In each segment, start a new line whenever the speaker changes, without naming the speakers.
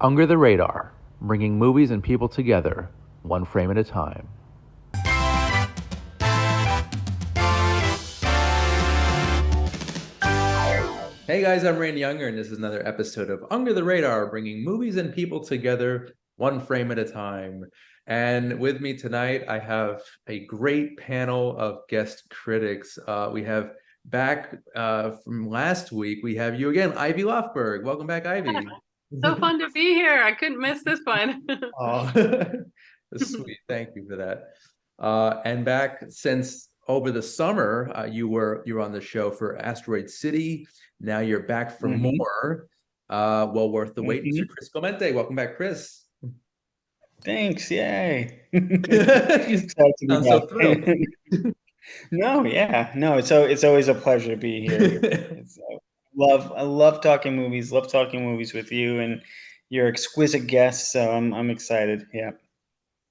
Under the Radar, bringing movies and people together, one frame at a time. Hey guys, I'm Randy Younger, and this is another episode of Under the Radar, bringing movies and people together, one frame at a time. And with me tonight, I have a great panel of guest critics. We have back from last week, we have you again, Ivy Lofberg. Welcome back, Ivy.
So fun to be here. I couldn't miss this one.
Oh, sweet. Thank you for that. And back since over the summer, you were on the show for Asteroid City. Now you're back for
Mhm.
more. Well worth the wait, Mr.
Mhm.
Chris Clemente. Welcome back, Chris.
Thanks. Yay.
You
Excited to be
sound so thrilled.
back. No, yeah. No, it's always a pleasure to be here. I love talking movies, love talking movies with you and your exquisite guests, so I'm excited. Yeah.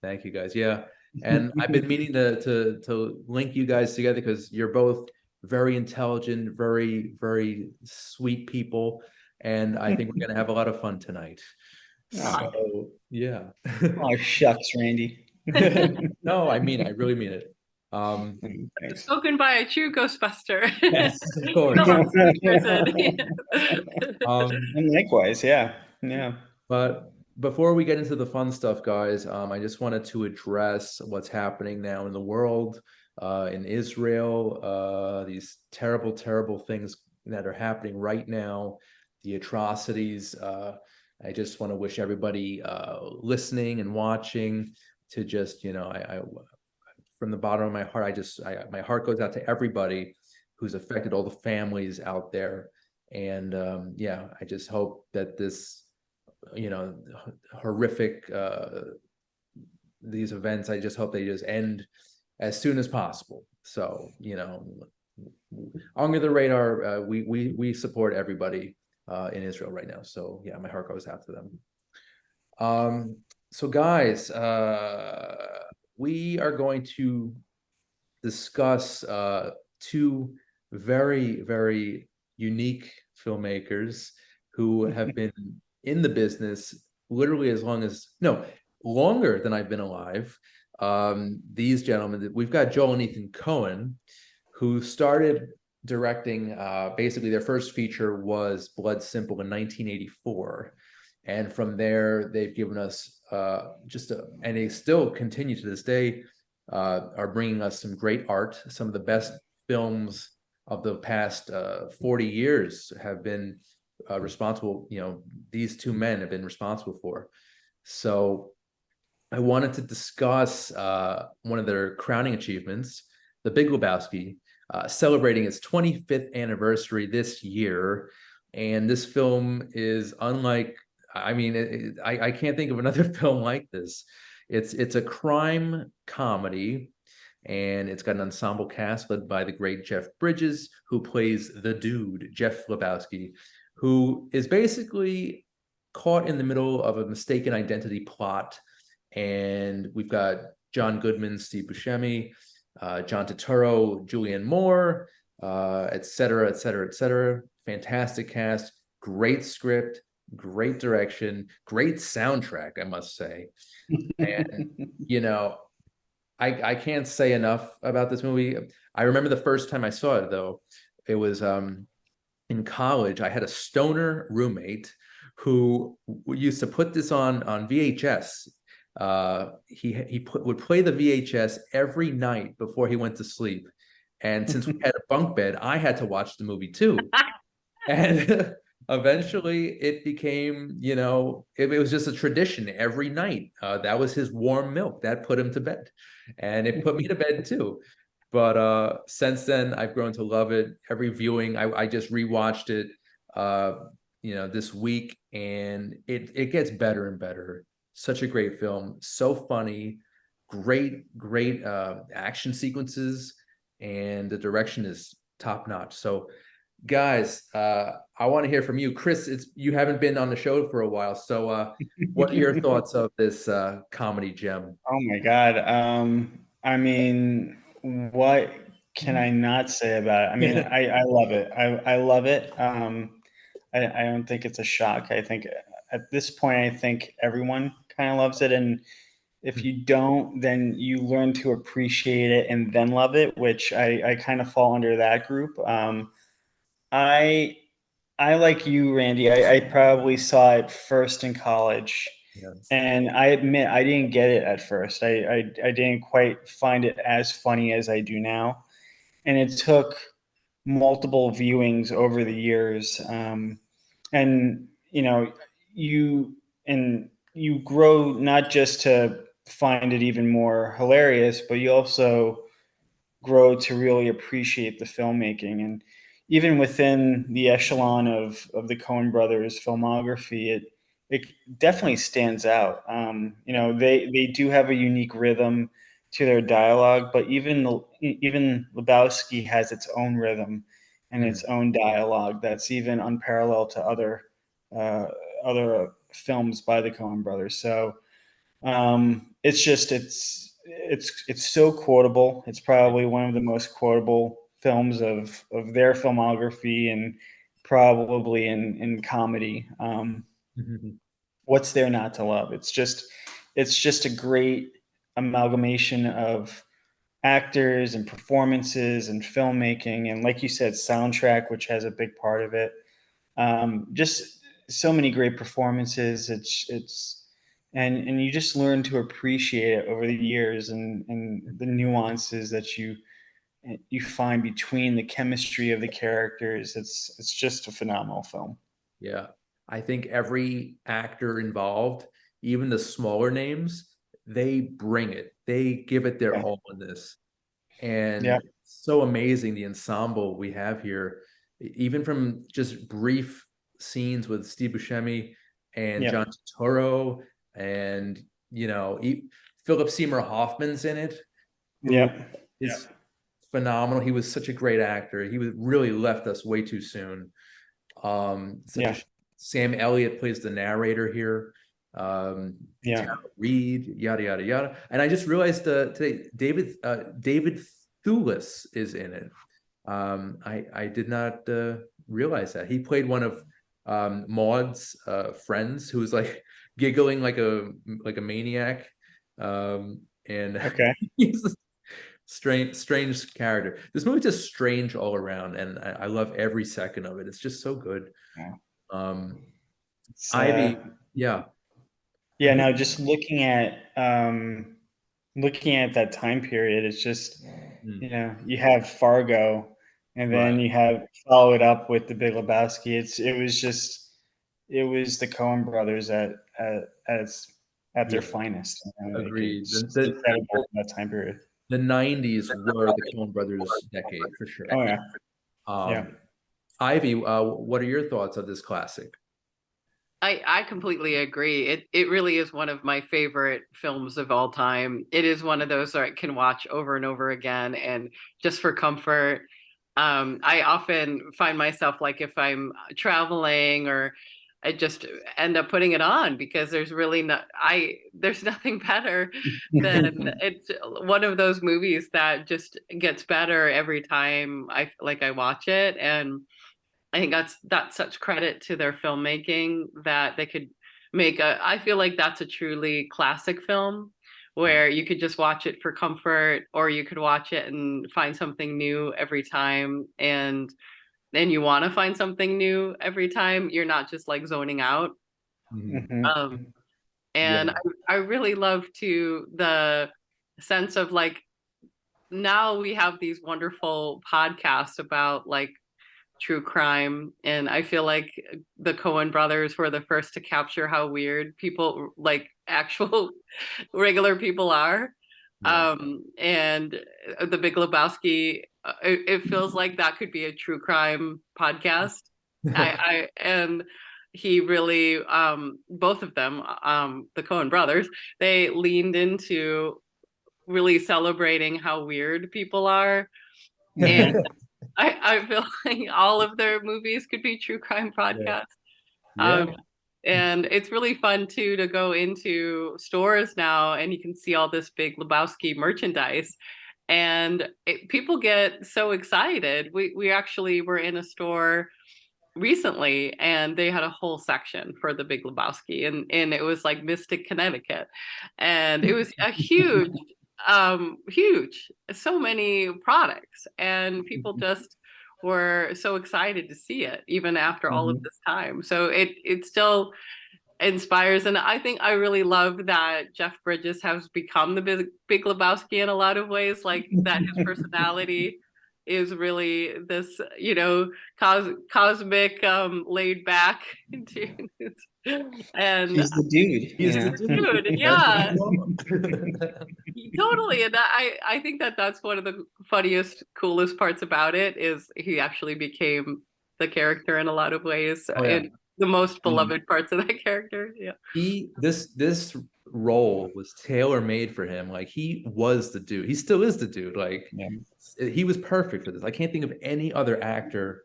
Thank you guys. Yeah. And I've been meaning to link you guys together because you're both very intelligent, very sweet people. And I think we're gonna have a lot of fun tonight.
Oh,
So yeah.
oh, shucks, Randy.
No, I really mean it. Um,
Thanks.
Spoken by a true Ghostbuster.
yes, of
The
course.
on-screen person.
Um,
And likewise, yeah. Yeah.
but before we get into the fun stuff, guys, I just wanted to address what's happening now in the world, in Israel, these terrible things that are happening right now, the atrocities. I just want to wish everybody listening and watching to just, from the bottom of my heart, my heart goes out to everybody who's affected, all the families out there. And yeah, I just hope that this, horrific, these events, I just hope they just end as soon as possible. So, under the radar, we support everybody in Israel right now. So yeah, my heart goes out to them. So guys, we are going to discuss two very unique filmmakers who have been in the business literally as long as, no, longer than I've been alive. These gentlemen, we've got Joel and Ethan Coen, who started directing, basically their first feature was Blood Simple in 1984. And from there, they've given us and they still continue to this day, are bringing us some great art. Some of the best films of the past 40 years have been responsible, these two men have been responsible for. So I wanted to discuss one of their crowning achievements, The Big Lebowski, celebrating its 25th anniversary this year. And this film is unlike, I can't think of another film like this. It's a crime comedy, and it's got an ensemble cast led by the great Jeff Bridges, who plays the dude, Jeff Lebowski, who is basically caught in the middle of a mistaken identity plot. And we've got John Goodman, Steve Buscemi, John Turturro, Julianne Moore, et cetera, et cetera, et cetera. Fantastic cast, great script, great direction, great soundtrack, I must say. And, I can't say enough about this movie. I remember the first time I saw it, though. It was in college. I had a stoner roommate who used to put this on VHS. Would play the VHS every night before he went to sleep. And since we had a bunk bed, I had to watch the movie too. And eventually it became, it was just a tradition every night. That was his warm milk that put him to bed, and it put me to bed too. But since then, I've grown to love it. Every viewing, I just rewatched it, this week, and it gets better and better. Such a great film, so funny, great action sequences, and the direction is top notch. So guys, I want to hear from you. Chris, you haven't been on the show for a while, so what are your thoughts of this comedy gem?
Oh my God. I mean, what can I not say about it? I mean, I love it. I love it. I don't think it's a shock. I think at this point, I think everyone kind of loves it, and if you don't, then you learn to appreciate it and then love it, which I kind of fall under that group. I I like you, Randy. I probably saw it first in college,
Yes.
and I admit I didn't get it at first. I didn't quite find it as funny as I do now, and it took multiple viewings over the years. And you you grow not just to find it even more hilarious, but you also grow to really appreciate the filmmaking. And even within the echelon of the Coen brothers filmography, it definitely stands out. They do have a unique rhythm to their dialogue, but even Lebowski has its own rhythm and its own dialogue that's even unparalleled to uh, other films by the Coen brothers. So it's just it's so quotable. It's probably one of the most quotable films of their filmography, and probably in comedy. What's there not to love? It's just a great amalgamation of actors and performances and filmmaking, and like you said, soundtrack, which has a big part of it. Just so many great performances. It's and you just learn to appreciate it over the years, and the nuances that you find between the chemistry of the characters. It's just a phenomenal film.
Yeah. I think every actor involved, even the smaller names, they bring it. They give it their
Yeah,
all in this.
yeah,
And so amazing the ensemble we have here, even from just brief scenes with Steve Buscemi and
yeah,
John Turturro, and Philip Seymour Hoffman's in it, who
yeah,
is phenomenal. He was such a great actor. He was really left us way too soon. Such a
yeah,
Sam Elliott plays the narrator here.
yeah.
Tara Reid, yada yada yada. And I just realized today David Thewlis is in it. I did not realize that he played one of Maud's friends who was like giggling like a maniac. And
Okay.
he's a strange character. This movie's just strange all around, and I love every second of it. It's just so good.
Yeah.
Um,
It's
Ivy, yeah.
yeah. No, just looking at that time period, it's just
Mm,
you have Fargo, and then
right.
you have follow it up with The Big Lebowski. It was the Coen brothers at their
Yeah,
finest.
agreed.
It's just incredible for that time period.
The 90s were the Coen Brothers decade for sure.
Oh yeah, yeah,
Um, Ivy, what are your thoughts on this classic?
I completely agree. It really is one of my favorite films of all time. It is one of those that I can watch over and over again, and just for comfort. I often find myself, like, if I'm traveling, or I just end up putting it on because there's nothing better than it's one of those movies that just gets better every time I watch it. And I think that's such credit to their filmmaking that they could I feel like that's a truly classic film where you could just watch it for comfort, or you could watch it and find something new every time. And then you want to find something new every time. You're not just like zoning out.
Mhm.
Mhm.
Um,
Yeah.
and I really love the sense of, like, now we have these wonderful podcasts about, like, true crime, and I feel like the Coen brothers were the first to capture how weird people, like actual regular people, are.
Yeah.
And the Big Lebowski, it feels like that could be a true crime podcast. I and he really, both of them, the Coen brothers, they leaned into really celebrating how weird people are. And I feel like all of their movies could be true crime
Yeah.
podcasts.
Yeah.
Um, and it's really fun too to go into stores now and you can see all this Big Lebowski merchandise. And people get so excited. We actually were in a store recently, and they had a whole section for the Big Lebowski, and it was like Mystic, Connecticut, and it was a huge, huge, so many products, and people just were so excited to see it even after all of
Mhm.
this time. So it still inspires, and I think I really love that Jeff Bridges has become the Big Lebowski in a lot of ways, like that his personality is really this, cosmic, laid back dude. And
He's the dude,
He's
you
the
know.
dude,
dude. That's what
yeah,
we call him.
totally. And I think that's one of the funniest, coolest parts about it, is he actually became the character in a lot of ways,
Oh yeah.
and the most
Mm.
beloved parts of that character. Yeah.
This role was tailor made for him. Like he was the dude. He still is the dude. Like
Yeah.
he was perfect for this. I can't think of any other actor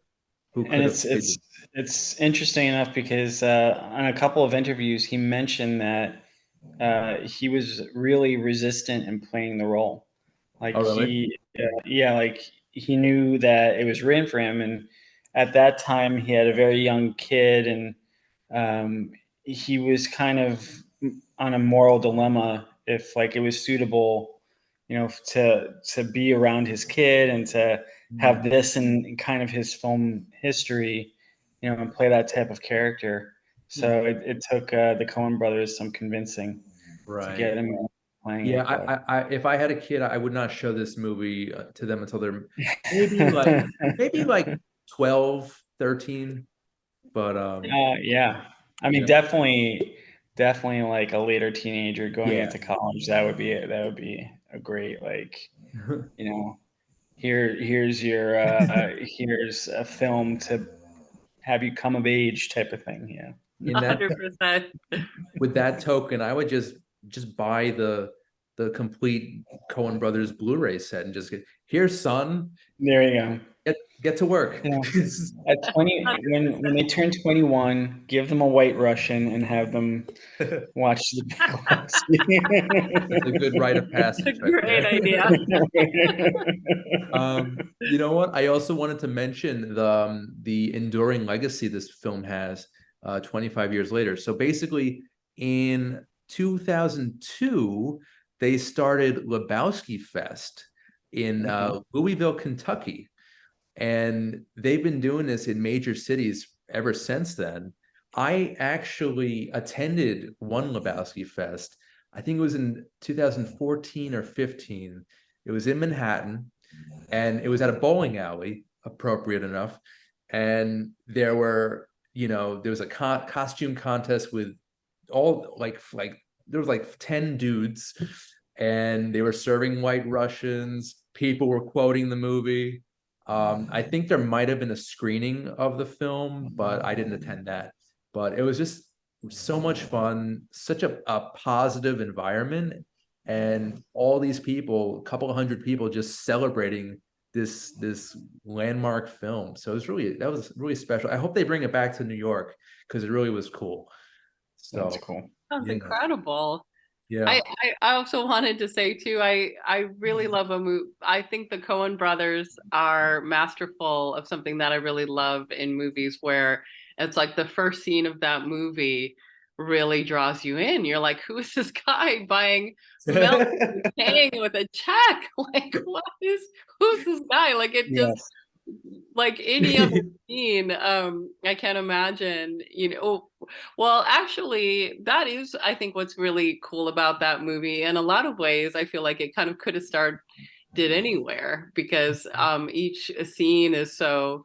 who
And
could have
it's
played
it's
this.
it's interesting enough because on a couple of interviews he mentioned that he was really resistant in playing the role. Like
Oh really?
yeah, like he knew that it was written for him, and at that time he had a very young kid, and um, he was kind of on a moral dilemma if like it was suitable, to be around his kid and to have this in kind of his film history, and play that type of character.
Hmm.
So it took the Coen brothers some convincing to
Right.
get him playing
Yeah,
it, but
if I had a kid, I would not show this movie to them until they're maybe like maybe like 12, 13. But
yeah. I
you
mean,
know,
definitely like a later teenager going
yeah.
into college. That would be a great, like, you know, here's a film to have you come of age type of thing. Yeah.
In that
100%.
with that token, I would just buy the complete Coen Brothers Blu-ray set and just get here, son,
There you go.
get to work.
Yeah. At 20, when they turn 21, give them a White Russian and have them watch the Big
That's a good rite of
A
passage right
great
there.
idea.
You know what? I also wanted to mention the enduring legacy this film has 25 years later. So basically, in 2002, they started Lebowski Fest in
Okay.
Louisville, Kentucky, and they've been doing this in major cities ever since then. I actually attended one Lebowski Fest. I think it was in 2014 or 15. It was in Manhattan, and it was at a bowling alley, appropriate enough. And there was a costume contest with all like there was like 10 dudes, and they were serving White Russians. People were quoting the movie. I think there might have been a screening of the film, but I didn't attend that. But it was just so much fun, such a positive environment, and all these people, a couple of hundred people, just celebrating this landmark film. So that was really special. I hope they bring it back to New York because it really was cool.
That's
So
cool.
Sounds
yeah,
incredible.
yeah.
I also wanted to say too, I really love a movie. I think the Coen brothers are masterful of something that I really love in movies, where it's like the first scene of that movie really draws you in. You're like, who is this guy buying milk and paying with a check? Like, who's this guy? Like it just,
Yes.
like any other scene, I can't imagine, well, actually, that is, I think, what's really cool about that movie. In a lot of ways, I feel like it kind of could have started anywhere, because each scene is so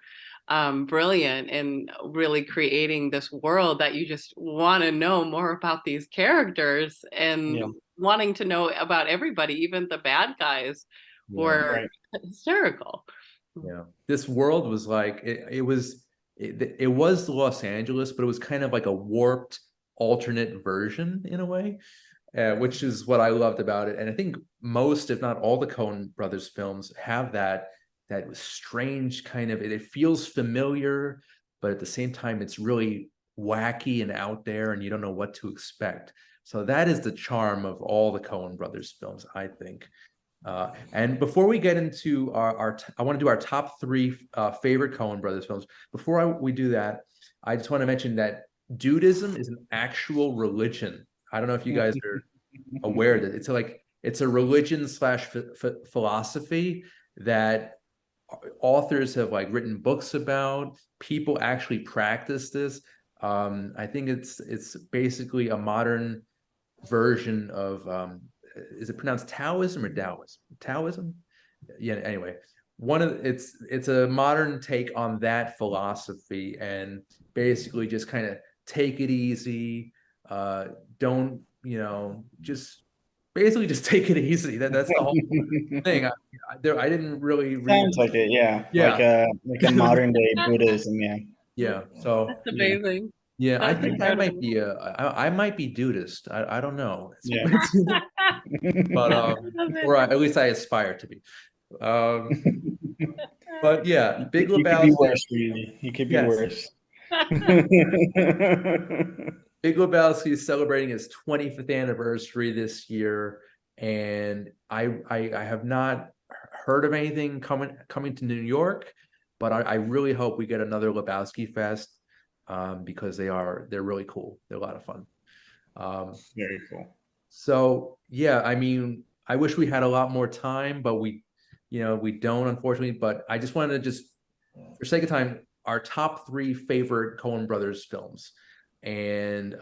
brilliant and really creating this world that you just want to know more about these characters, and
Yeah.
wanting to know about everybody, even the bad guys who
Yeah.
are
Right.
hysterical.
Yeah. This world was like it was Los Angeles, but it was kind of like a warped alternate version in a way, which is what I loved about it. And I think most, if not all, the Coen brothers films have that strange kind of it feels familiar, but at the same time it's really wacky and out there, and you don't know what to expect. So that is the charm of all the Coen brothers films, I think. And before we get into I want to do our top three favorite Coen Brothers films. We do that, I just want to mention that Dudism is an actual religion. I don't know if you guys are aware that it's a religion slash philosophy that authors have like written books about. People actually practice this. I think it's basically a modern version of is it pronounced Taoism or Taoism? Taoism? Yeah, anyway. It's a modern take on that philosophy, and basically just kind of take it easy. Don't, just basically just take it easy. That's the whole thing. I didn't really read.
Sounds like it, yeah.
Yeah.
Like a modern day Buddhism, yeah.
Yeah. So
That's amazing.
yeah, I
That's
think I might
incredible.
be I might be Dudist. I don't know.
Yeah.
But
I love it.
or at least I aspire to be. Um, but yeah, Big
You could be
Lebowski.
worse, really. You could be
Yes,
worse.
Big Lebowski is celebrating its 25th anniversary this year, and I have not heard of anything coming to New York, but I really hope we get another Lebowski Fest, because they're really cool. They're a lot of fun.
Very cool.
So yeah, I mean, I wish we had a lot more time, but we don't, unfortunately. But I just wanted to for sake of time, our top three favorite Coen Brothers films. And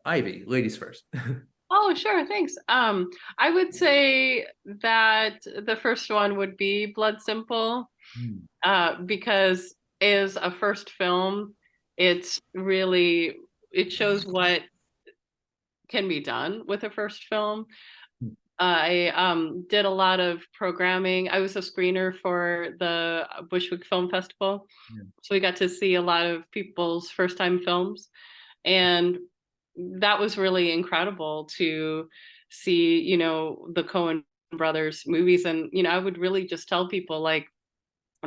Ivy, ladies first.
Oh, sure, thanks. I would say that the first one would be Blood Simple, because as a first film, it shows what can be done with a first film. I did a lot of programming. I was a screener for the Bushwick Film Festival,
Yeah.
so we got to see a lot of people's first time films, and that was really incredible to see, the Coen brothers movies. And, I would really just tell people, like,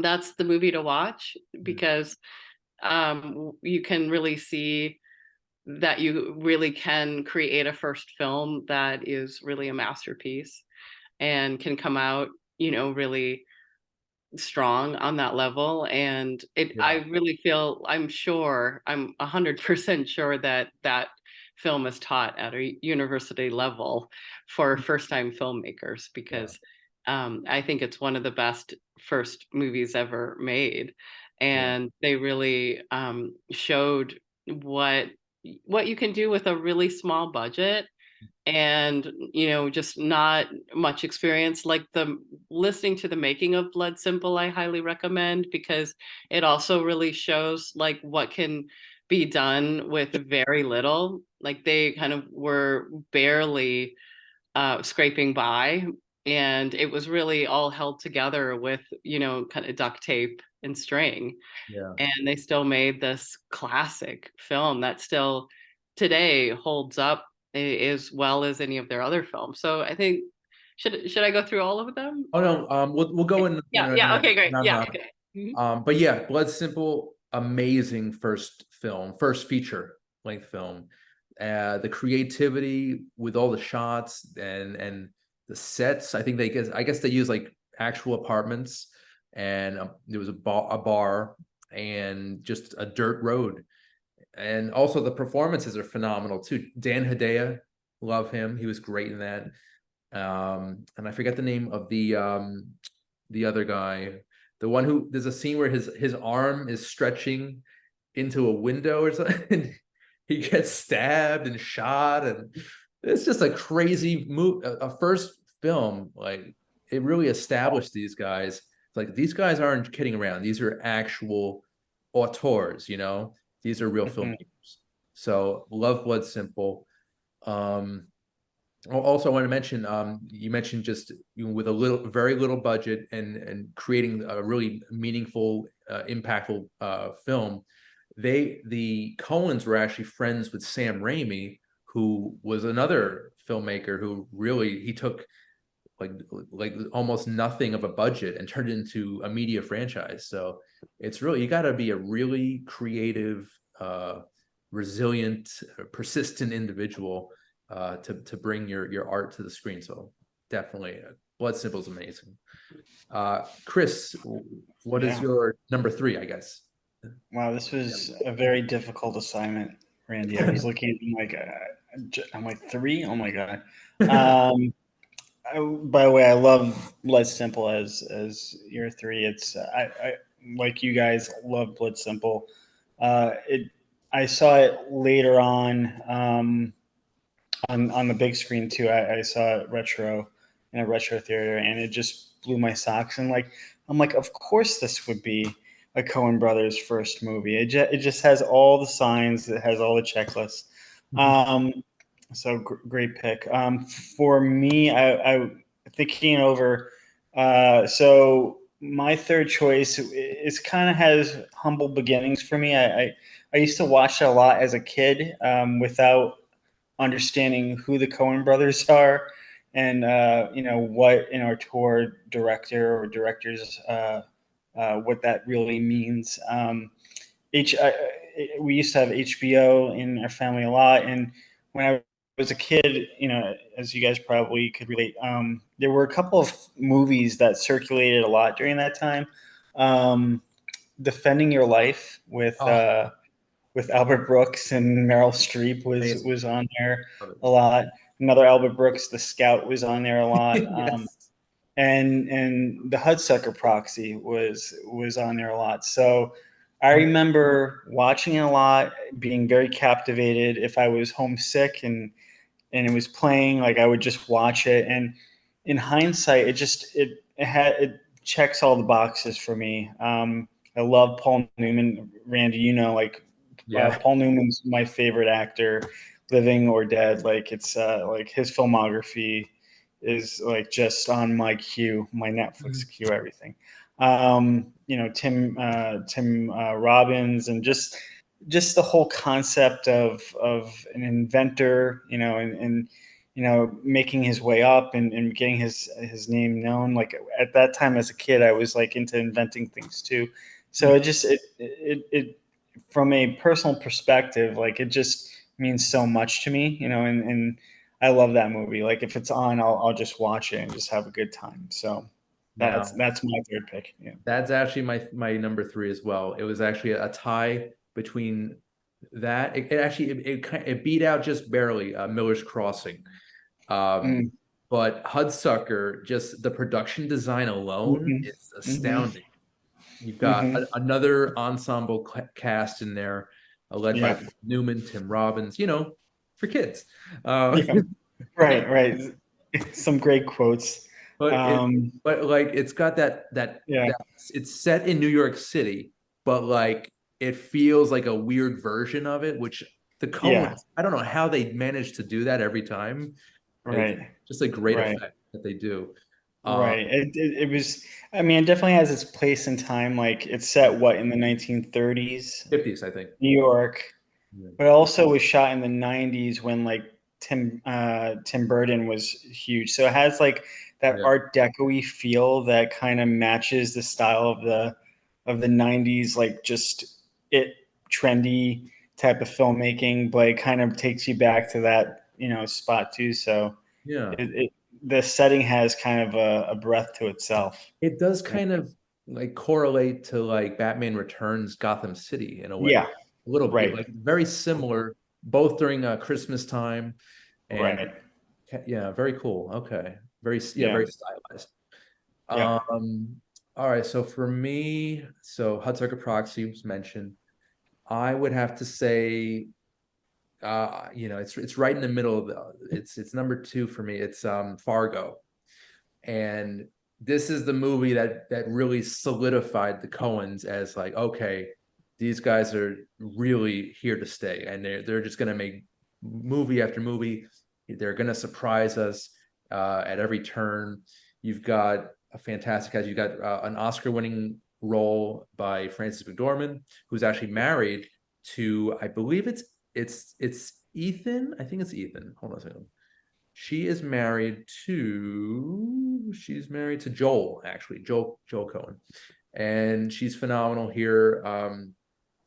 that's the movie to watch, because you can really see that you really can create a first film that is really a masterpiece and can come out, really strong on that level. And I
Yeah.
really feel, I'm 100% sure that that film is taught at a university level for first time filmmakers,
Yeah.
because I think it's one of the best first movies ever made.
Yeah.
And they really showed what what you can do with a really small budget, and just not much experience. Like, the listening to the making of Blood Simple, I highly recommend, because it also really shows like what can be done with very little. Like, they kind of were barely scraping by, and it was really all held together with kind of duct tape and string,
Yeah.
and they still made this classic film that still today holds up as well as any of their other films. So I think, should I go through all of them?
Oh no, we'll go in,
Yeah, okay, great.
round
Yeah,
round.
okay. Mhm.
But yeah, Blood Simple, amazing first feature length film. The creativity with all the shots and the sets. I guess they use like actual apartments, and there was a bar and just a dirt road. And also the performances are phenomenal too. Dan Hedaya, love him. He was great in that. And I forget the name of the other guy, the one who there's a scene where his arm is stretching into a window or something. He gets stabbed and shot, and it's just a crazy move. A first film, like, it really established these guys. It's like, these guys aren't kidding around. These are actual auteurs, These are real
Mhm.
filmmakers. So love Blood Simple. Um, Also, I want to mention, you mentioned just, with very little budget, and creating a really meaningful, impactful film. The Coens were actually friends with Sam Raimi, who was another filmmaker who really he took like almost nothing of a budget and turned it into a media franchise. So it's really, you got to be a really creative, resilient, persistent individual to bring your art to the screen. So definitely Blood Simple is amazing. Chris, what is
Yeah.
your number three, I guess?
Wow, this was a very difficult assignment, Randy. I was looking at I'm like three. Oh my god. Um, by the way, I love Blood Simple as your three. It's I like you guys love Blood Simple. It I saw it later on the big screen too. I saw it retro in a retro theater, and it just blew my socks. And like I'm like, of course this would be a Coen Brothers first movie. It just has all the signs. It has all the checklists. Um, so great pick. For me, I thinking it over. So my third choice is kind of has humble beginnings for me. I used to watch it a lot as a kid without understanding who the Coen brothers are and what an auteur director or directors what that really means. H We used to have HBO in our family a lot, and when I was a kid, as you guys probably could relate, there were a couple of movies that circulated a lot during that time. Um, Defending Your Life
Oh,
with Albert Brooks and Meryl Streep
amazing.
was on there
Love it.
a lot. Another Albert Brooks, The Scout, was on there a lot.
Yes.
And the Hudsucker Proxy was on there a lot. So I remember watching it a lot, being very captivated. If I was homesick and it was playing, like I would just watch it. And in hindsight, it checks all the boxes for me. I love Paul Newman. Randy, like
Yeah.
Paul Newman's my favorite actor, living or dead. Like it's like his filmography is like just on my queue, my Netflix queue, everything. Tim Robbins, and just the whole concept of an inventor, and making his way up and getting his name known. Like at that time as a kid, I was like into inventing things too. So it from a personal perspective, like it just means so much to me, and I love that movie. Like if it's on, I'll just watch it and just have a good time. So that's
Now,
that's my third pick. Yeah.
that's actually my number three as well. It was actually a tie between that. It beat out just barely Miller's Crossing. Um,
Mm.
but Hudsucker, just the production design alone
Hmm.
is
Hmm.
astounding. You've got
Hmm.
another ensemble cast in there, led by
Yeah.
Paul Newman, Tim Robbins, for kids.
Yeah. Right. Right. Some great quotes.
But it,
Um,
but like it's got
yeah.
that it's set in New York City, but like it feels like a weird version of it, which the
Yeah.
Coens, I don't know how they manage to do that every time. It's
Right.
just a great
Right.
effect that they do. Um,
Right. It was. I mean, it definitely has its place in time. Like it's set what in the 1930s,
50s, I think.
New York,
Yeah.
but also was shot in the 90s when like Tim Burton was huge. So it has like that
Yeah.
Art Deco-y feel that kind of matches the style of the 90s, like just it trendy type of filmmaking, but it kind of takes you back to that, spot too. So
Yeah.
the setting has kind of a breath to itself.
It does
Right.
kind of like correlate to like Batman Returns Gotham City in a way.
Yeah.
A little bit,
Right.
like very similar, both during Christmas time and
Right.
yeah, very cool. Okay.
Yeah.
Very stylized.
Yeah.
All right, so for me, so Hudsucker Proxy was mentioned. I would have to say it's right in the middle of it's number two for me. It's Fargo. And this is the movie that really solidified the Coens as like, okay, these guys are really here to stay, and they're just gonna make movie after movie. They're gonna surprise us at every turn. You've got a fantastic cast. You've got an Oscar-winning role by Frances McDormand, who's actually married to, I believe it's Ethan. I think it's Ethan. Hold on a second. She's married to Joel, actually, Joel Coen. And she's phenomenal here.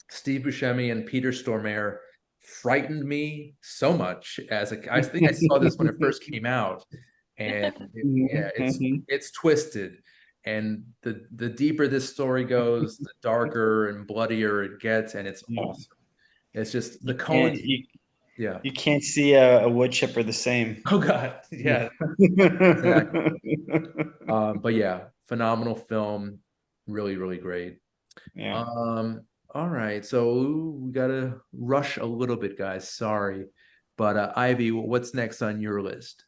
Steve Buscemi and Peter Stormare frightened me so much I think I saw this when it first came out. and yeah,
Mhm.
it's twisted. And the deeper this story goes, the darker and bloodier it gets, and it's
Yeah.
awesome. It's just the
You can't
Coens,
you,
yeah.
you can't see a wood chipper the same.
Oh God, yeah, exactly. But yeah, phenomenal film, really, really great.
Yeah.
All right, so we gotta rush a little bit, guys. Sorry, but Ivy, what's next on your list?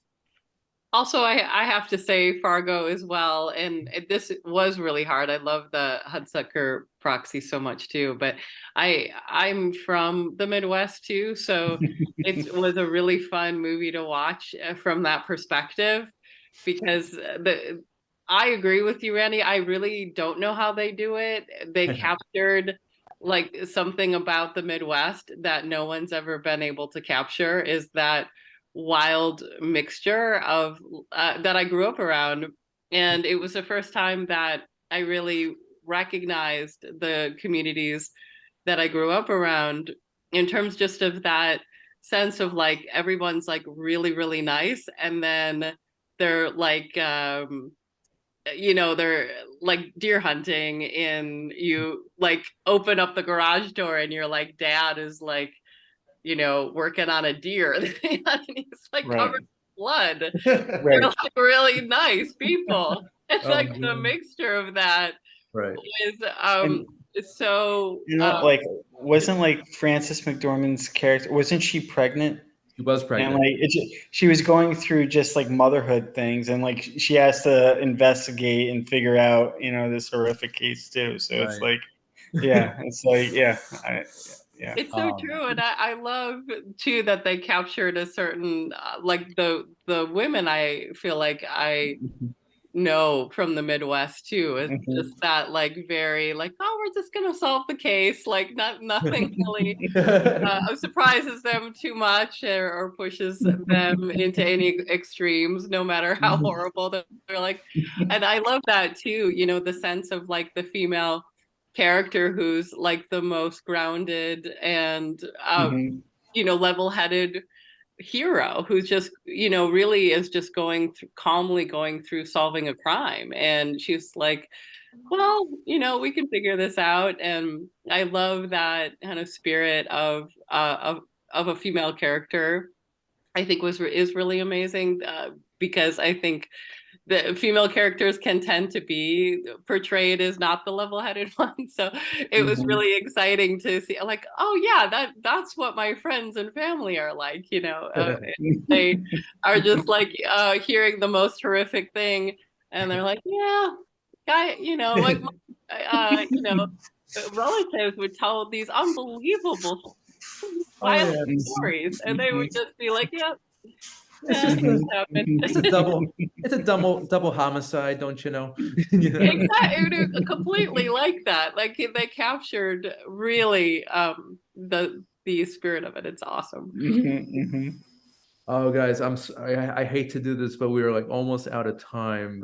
Also, I have to say Fargo as well, and this was really hard. I love the Hudsucker Proxy so much too, but I'm from the Midwest too, so it was a really fun movie to watch from that perspective because the I agree with you, Randy. I really don't know how they do it. They captured like something about the Midwest that no one's ever been able to capture is that wild mixture of that I grew up around. And it was the first time that I really recognized the communities that I grew up around in terms just of that sense of like everyone's like really, really nice. And then they're like, they're like deer hunting and you like open up the garage door and your like dad is like working on a deer. And he's like covered
Right.
in blood. They're
Right.
like really nice people. It's
Oh,
like the
man.
mixture of that
Right.
is
And
so
like wasn't like Frances McDormand's character, wasn't she pregnant?
She was
And
pregnant.
like she was going through just like motherhood things, and like she has to investigate and figure out, this horrific case too. So it's
Right.
like, yeah, it's like, yeah, yeah.
it's so true, and I love too that they captured a certain like the women I feel like I
Mhm.
know from the Midwest too. It's just
Mhm.
that like very like, oh, we're just gonna solve the case, like nothing really surprises them too much or pushes them into any extremes, no matter how horrible they're like. And I love that too, the sense of like the female character who's like the most grounded and
Mhm.
level-headed hero who's just really is just calmly going through solving a crime, and she's like, well, we can figure this out. And I love that kind of spirit of a female character. I think is really amazing because I think the female characters can tend to be portrayed as not the level-headed one. So it was
Mhm.
really exciting to see, like, oh yeah, that's what my friends and family are like. They are just like hearing the most horrific thing, and they're like, yeah, guy, like relatives would tell these unbelievable
Oh
violent
yeah,
stories, and they would just be like, yeah,
it's
yeah,
just
this
a
happened.
it's a double homicide, don't you know? You know?
Exactly, completely like that. Like they captured really the spirit of it. It's awesome.
Mhm.
Oh, guys, I hate to do this, but we are like almost out of time.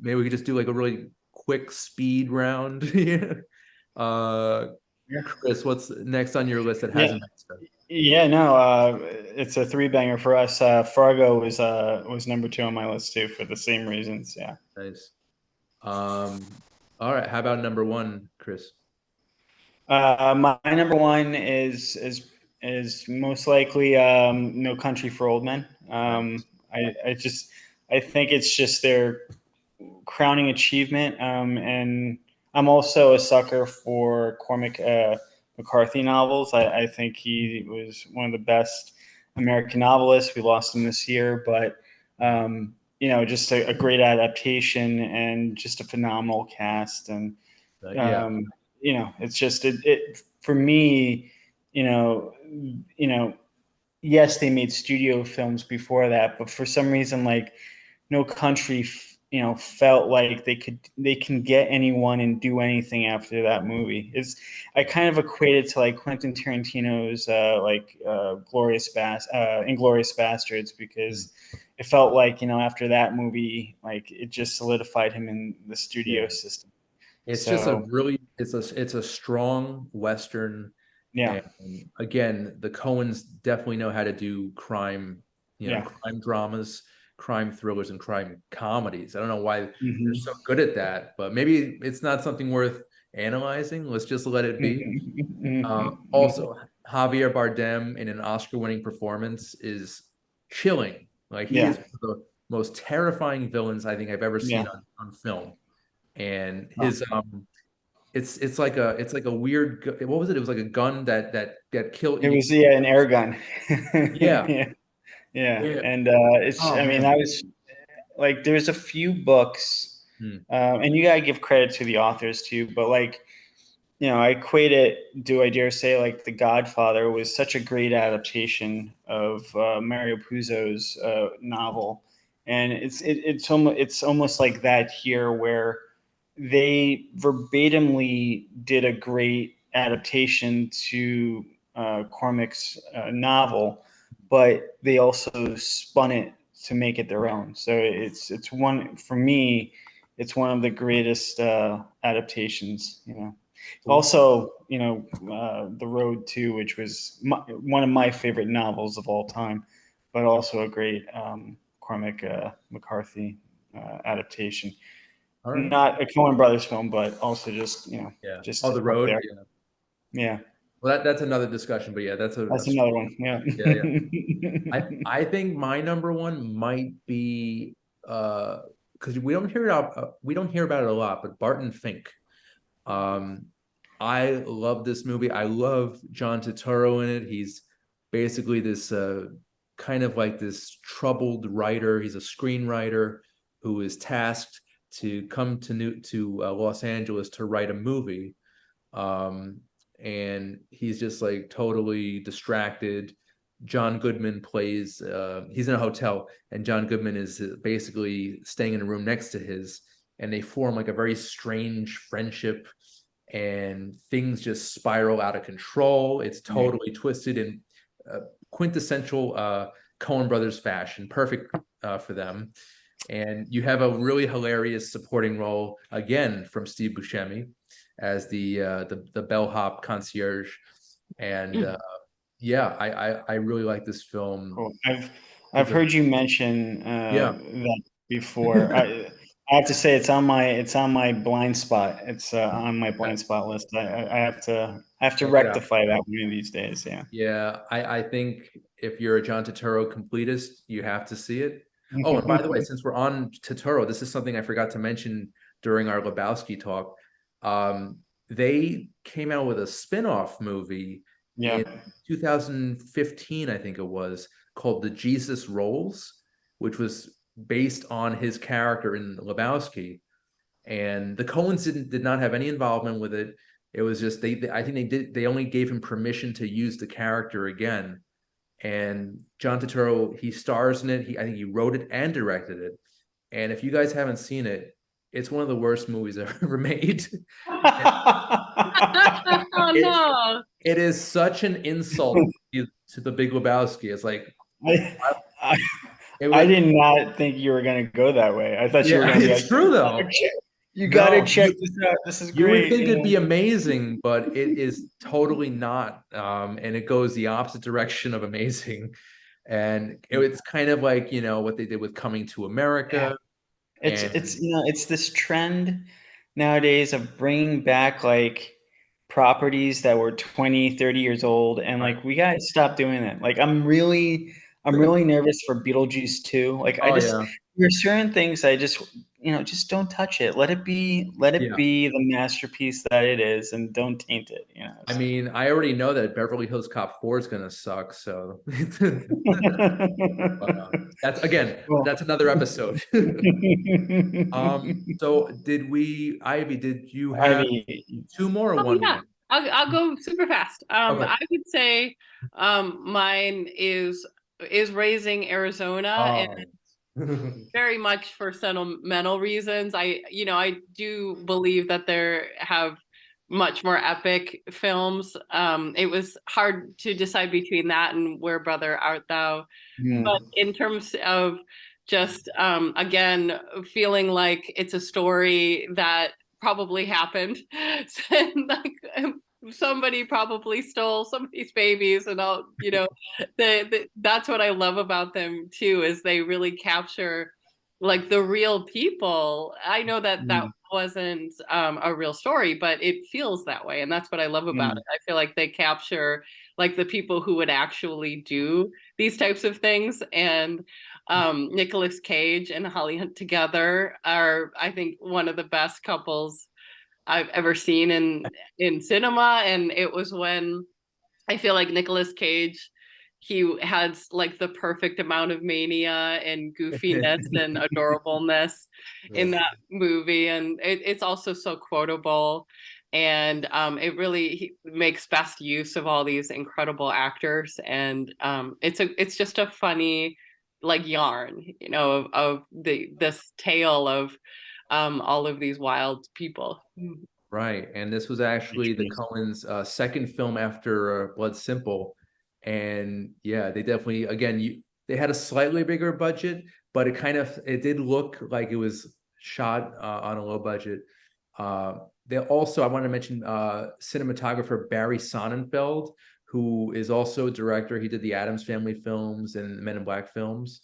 Maybe we could just do like a really quick speed round. Yeah. Uh,
Yeah.
Chris, what's next on your list that
Yeah.
hasn't been said?
Yeah, no, it's a three banger for us. Fargo was number two on my list too for the same reasons. Yeah.
Nice. All right. How about number one, Chris?
My number one is most likely No Country for Old Men.
Nice.
I think it's just their crowning achievement. And I'm also a sucker for Cormac McCarthy novels. I think he was one of the best American novelists. We lost him this year, but just a great adaptation and just a phenomenal cast. And
Yeah.
um, it's just it for me. You know, you know, yes, they made studio films before that, but for some reason, like No Country, felt like they can get anyone and do anything after that movie. I kind of equated to like Quentin Tarantino's Inglorious Bastards, because it felt like after that movie, like it just solidified him in the studio
Yeah.
system.
It's just a
So
really it's a strong Western.
yeah,
And again, the Coens definitely know how to do crime
yeah,
crime dramas. crime thrillers and crime comedies. I don't know why they're so
Mhm.
good at that, but maybe it's not something worth analyzing. Let's just let it be.
Mhm.
Also, Javier Bardem in an Oscar-winning performance is chilling. Like he
Yeah,
is one of the most terrifying villains I think I've ever
yeah.
seen on film. And
Oh,
his it's like a weird what was it? It was like a gun that killed
it
you.
was an air gun.
Yeah.
Yeah, yeah,
Yeah.
and it's.
Oh
I mean,
man.
I was like, there's a few books,
Hmm.
and you gotta give credit to the authors too. But like, I equate it. Do I dare say, like, The Godfather was such a great adaptation of Mario Puzo's novel, and it's almost like that here, where they verbatimly did a great adaptation to Cormac's novel, but they also spun it to make it their own. So it's one for me. It's one of the greatest adaptations.
Cool.
Also, The Road too, which was one of my favorite novels of all time, but also a great Cormac McCarthy adaptation.
All right.
Not a Coen Brothers film, but also just
Yeah. Oh,
just
The
up
Road.
there.
Yeah.
Yeah,
Well, that's another discussion, but yeah, that's a
that's another
strong.
one. Yeah.
Yeah, yeah. I think my number one might be because we don't hear about it a lot, but Barton Fink. Um, I love this movie. I love John Turturro in it. He's basically this kind of like this troubled writer. He's a screenwriter who is tasked to come to Los Angeles to write a movie. Um, and he's just like totally distracted. John Goodman plays, he's in a hotel, and John Goodman is basically staying in a room next to his, and they form like a very strange friendship, and things just spiral out of control. It's
Yeah.
totally twisted in quintessential Coen Brothers fashion, perfect for them. And you have a really hilarious supporting role again from Steve Buscemi as the bellhop concierge, and yeah, I really like this film.
Cool. I've
It's a
heard you mention
yeah.
that before. I have to say, it's on my blind spot. It's on my blind spot list. I have to
Check it out.
rectify that one of these days. Yeah.
Yeah, I think if you're a John Turturro completist, you have to see it. Oh, and by the way, since we're on Turturro, this is something I forgot to mention during our Lebowski talk. They came out with a spin-off movie
Yeah.
in 2015, I think it was, called The Jesus Rolls, which was based on his character in Lebowski. And the Coens did not have any involvement with it. It was just I think they only gave him permission to use the character again. And John Turturro, he stars in it. I think he wrote it and directed it. And if you guys haven't seen it, it's one of the worst movies ever made.
Oh
it
no.
it is such an insult to the Big Lebowski. It's like
I, I,
it
I
was.
did not think you were going to go that way. I thought you were
Yeah,
going to be
it's
like,
true though.
you got to
No,
check this out. This is
you would
great.
think it'd be amazing, but it is totally not. And it goes the opposite direction of amazing. And it's kind of like, what they did with Coming to
Yeah.
America.
It's
And
it's this trend nowadays of bringing back like properties that were 20, 30 years old, and
right.
like, we got to stop doing that. Like, I'm really nervous for Beetlejuice 2. Like,
Oh yeah.
there's certain things I just don't touch it. Let it
Yeah.
be the masterpiece that it is, and don't taint it.
I
So.
mean, I already know that Beverly Hills Cop 4 is gonna suck. So that's again,
Well.
that's another episode. So Ivy, did you have
Ivy.
two more or
Oh
one
yeah.
more?
I'll go super fast.
Okay.
I would say mine is Raising Arizona, and
Oh.
very much for sentimental reasons. I do believe that there have much more epic films. It was hard to decide between that and Where Brother Art Thou. But
Mm.
in terms of just again feeling like it's a story that probably happened, like somebody probably stole somebody's babies and all, that's what I love about them too, is they really capture like the real people. I know that that
Mm,
wasn't a real story, but it feels that way. And that's what I love about
mm,
it. I feel like they capture like the people who would actually do these types of things. And Nicolas Cage and Holly Hunt together are, I think, one of the best couples I've ever seen in cinema. And it was when I feel like Nicolas Cage, he has like the perfect amount of mania and goofiness and adorableness in that movie. And it's also so quotable. And it really makes best use of all these incredible actors. And it's just a funny like yarn, of this tale of all of these wild people.
Right, and this was actually the Coens' second film after Blood Simple, and yeah, they definitely again they had a slightly bigger budget, but it did look like it was shot on a low budget. They also I want to mention cinematographer Barry Sonnenfeld, who is also a director. He did the Addams Family films and Men in Black films.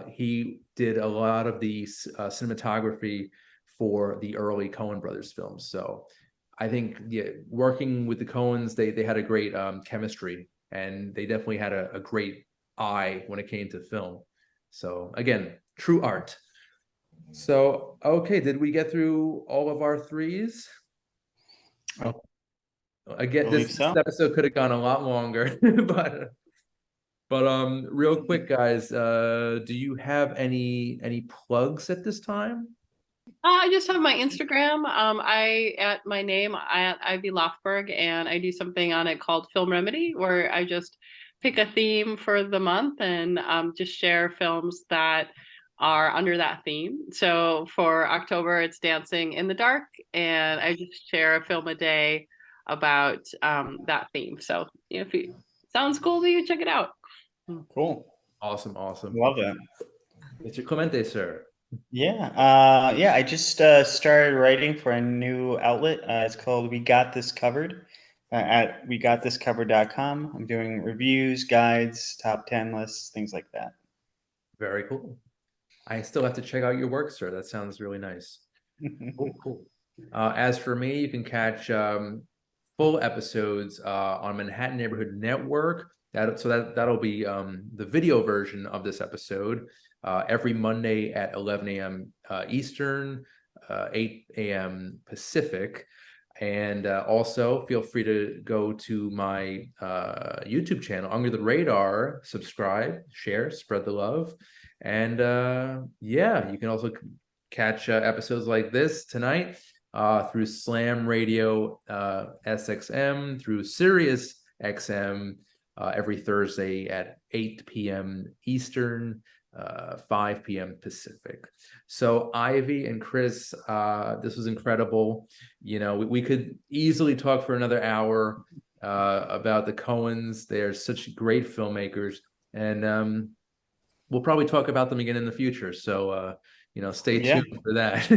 He did a lot of the cinematography for the early Coen brothers films. So I think yeah, working with the Coens, they had a great chemistry, and they definitely had a great eye when it came to film. So again, true art. So okay, did we get through all of our threes?
I
Again,
believe
this
so.
episode could have gone a lot longer, but real quick, guys, do you have any plugs at this time?
I just have my Instagram. I at my name at Ivy Lofberg, and I do something on it called Film Remedy, where I just pick a theme for the month and just share films that are under that theme. So for October, it's Dancing in the Dark, and I just share a film a day about that theme. So if it sounds cool to you, check it out.
Cool.
Awesome, awesome.
Love that.
Mr. Clemente, sir.
Yeah. Yeah, I just started writing for a new outlet. It's called We Got This Covered at wegotThiscovered.com. I'm doing reviews, guides, top 10 lists, things like that.
Very cool. I still have to check out your work, sir. That sounds really nice. Cool, cool. As for me, you can catch full episodes on Manhattan Neighborhood Network. That'll be the video version of this episode every Monday at 11 a.m. Eastern, 8 a.m. Pacific. And also feel free to go to my YouTube channel, Under the Radar, subscribe, share, spread the love. And yeah, you can also catch episodes like this tonight through Slam Radio SXM, through Sirius XM every Thursday at 8 p.m. Eastern, 5 p.m. Pacific. So Ivy and Chris, this was incredible. We could easily talk for another hour about the Coens. They're such great filmmakers, and we'll probably talk about them again in the future. So stay
Yeah.
tuned for that.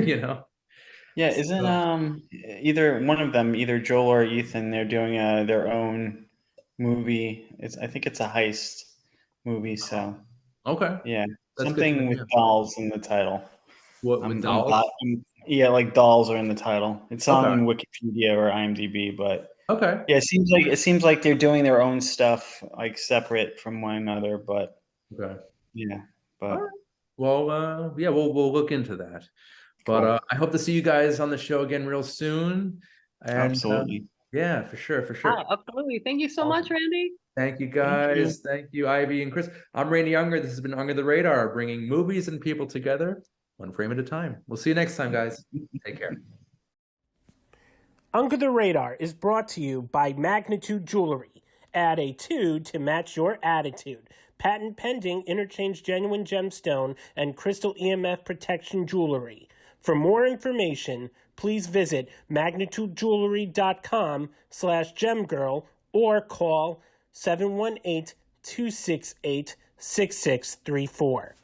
Yeah, isn't
So,
either one of them, either Joel or Ethan, they're doing their own movie. I think it's a heist movie, so
okay,
yeah,
that's good to know.
something with
Yeah.
dolls in the title.
What with dolls?
Yeah, like dolls are in the title. It's
Okay,
on Wikipedia or IMDb, but
okay,
yeah, it seems like they're doing their own stuff, like separate from one another. But
okay.
yeah,
All right.
but
Well, yeah, we'll look into that. But
cool,
I hope to see you guys on the show again real soon. And
absolutely.
yeah, for sure, for sure.
Ah, absolutely. Thank you so much,
Awesome.
Randy.
Thank you,
Thank you.
guys. Thank you, Ivy and Chris. I'm Randy Unger. This has been Under the Radar, bringing movies and people together, one frame at a time. We'll see you next time, guys. Take care.
Under the Radar is brought to you by Magnitude Jewelry. Add a 2 to match your attitude. Patent pending, interchange genuine gemstone and crystal EMF protection jewelry. For more information, please visit magnitudejewelry.com/gemgirl or call 718-268-6634.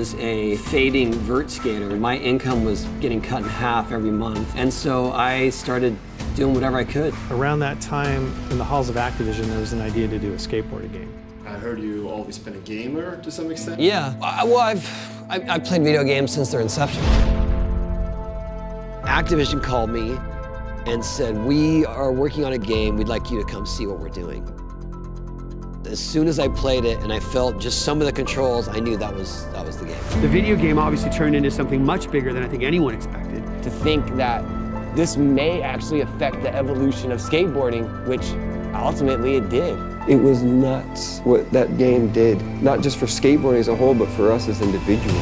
was a fading vert skater. My income was getting cut in half every month, and so I started doing whatever I could.
Around that time, in the halls of Activision, there was an idea to do a skateboarding game.
I heard you always been a gamer to some extent.
Yeah, well, I've played video games since their inception. Activision called me and said, we are working on a game, we'd like you to come see what we're doing. As soon as I played it and I felt just some of the controls, I knew that was the game.
The video game obviously turned into something much bigger than I think anyone expected.
To think that this may actually affect the evolution of skateboarding, which ultimately it did.
It was nuts what that game did, not just for skateboarding as a whole, but for us as individuals.